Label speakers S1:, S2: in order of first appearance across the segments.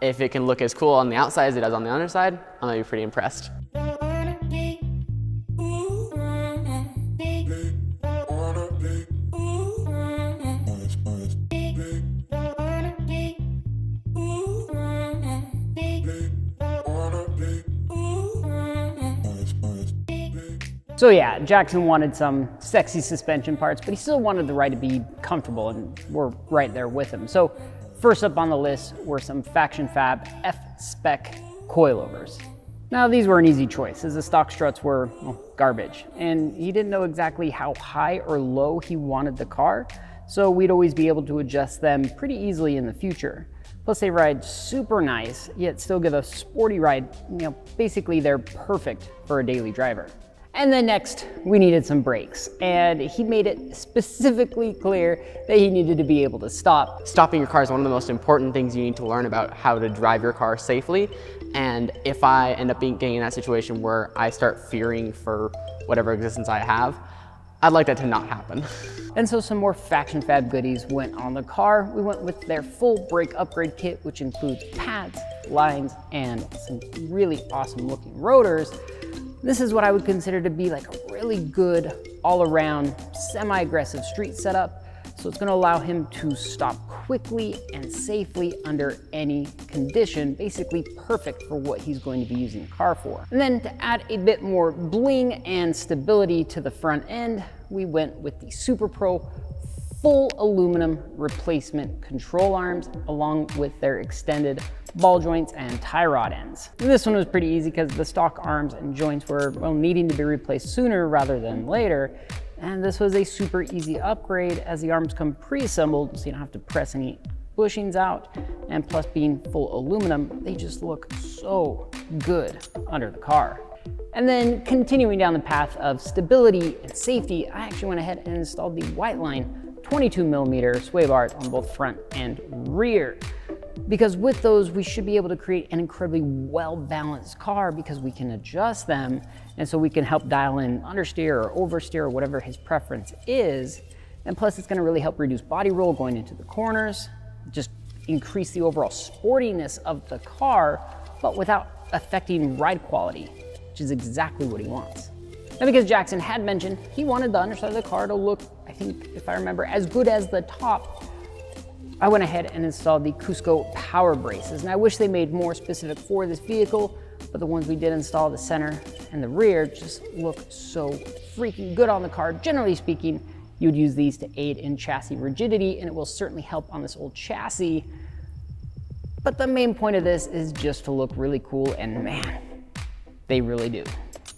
S1: if it can look as cool on the outside as it does on the underside, I'm gonna be pretty impressed.
S2: So yeah, Jackson wanted some sexy suspension parts, but he still wanted the ride to be comfortable, and we're right there with him. So first up on the list were some FactionFab F-Spec Coilovers. Now these were an easy choice, as the stock struts were, well, garbage, and he didn't know exactly how high or low he wanted the car, so we'd always be able to adjust them pretty easily in the future. Plus they ride super nice, yet still give a sporty ride. Basically they're perfect for a daily driver. And then next, we needed some brakes, and he made it specifically clear that he needed to be able to stop.
S1: Stopping your car is one of the most important things you need to learn about how to drive your car safely. And if I end up getting in that situation where I start fearing for whatever existence I have, I'd like that to not happen.
S2: And so some more FactionFab goodies went on the car. We went with their full brake upgrade kit, which includes pads, lines, and some really awesome looking rotors. This is what I would consider to be like a really good all-around semi-aggressive street setup. So it's going to allow him to stop quickly and safely under any condition, basically perfect for what he's going to be using the car for. And then to add a bit more bling and stability to the front end, we went with the SuperPro full aluminum replacement control arms, along with their extended ball joints and tie rod ends. And this one was pretty easy because the stock arms and joints were, well, needing to be replaced sooner rather than later. And this was a super easy upgrade, as the arms come pre-assembled, so you don't have to press any bushings out. And plus, being full aluminum, they just look so good under the car. And then continuing down the path of stability and safety, I actually went ahead and installed the Whiteline 22mm Swaybars on both front and rear. Because with those, we should be able to create an incredibly well-balanced car, because we can adjust them, and so we can help dial in understeer or oversteer or whatever his preference is. And plus, it's going to really help reduce body roll going into the corners, just increase the overall sportiness of the car, but without affecting ride quality, which is exactly what he wants. Now, because Jackson had mentioned he wanted the underside of the car to look, I think, if I remember, as good as the top, I went ahead and installed the Cusco power braces. And I wish they made more specific for this vehicle, but the ones we did install, the center and the rear, just look so freaking good on the car. Generally speaking, you would use these to aid in chassis rigidity, and it will certainly help on this old chassis. But the main point of this is just to look really cool, and man, they really do.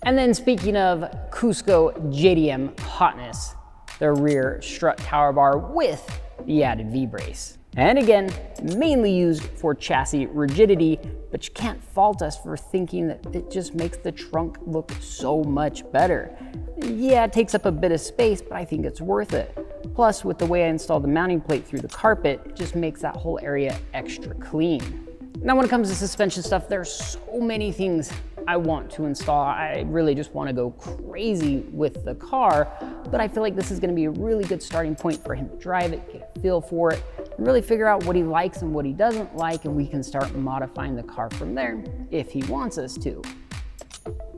S2: And then speaking of Cusco JDM hotness, the rear strut tower bar with the added V-brace. And again, mainly used for chassis rigidity, but you can't fault us for thinking that it just makes the trunk look so much better. Yeah, it takes up a bit of space, but I think it's worth it. Plus, with the way I installed the mounting plate through the carpet, it just makes that whole area extra clean. Now, when it comes to suspension stuff, there's so many things I want to install. I really just want to go crazy with the car, but I feel like this is going to be a really good starting point for him to drive it, get a feel for it, and really figure out what he likes and what he doesn't like, and we can start modifying the car from there if he wants us to.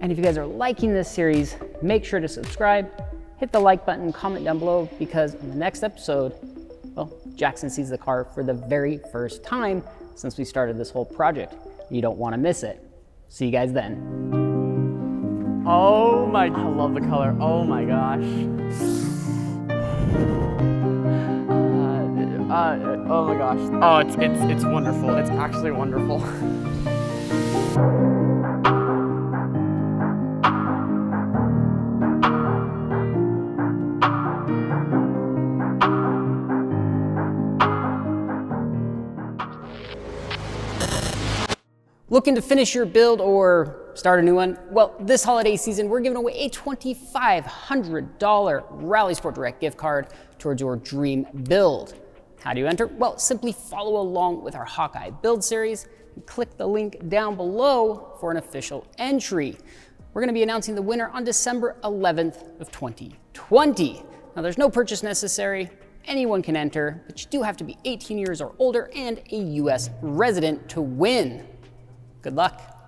S2: And if you guys are liking this series, make sure to subscribe, hit the like button, comment down below, because in the next episode, well, Jackson sees the car for the very first time since we started this whole project. You don't want to miss it. See you guys then.
S1: Oh my, I love the color. Oh my gosh. Oh my gosh. Oh, it's wonderful. It's actually wonderful.
S2: Looking to finish your build or start a new one? Well, this holiday season, we're giving away a $2,500 RallySport Direct gift card towards your dream build. How do you enter? Well, simply follow along with our Hawkeye build series and click the link down below for an official entry. We're gonna be announcing the winner on December 11th of 2020. Now, there's no purchase necessary, Anyone can enter, but you do have to be 18 years or older and a US resident to win. Good luck.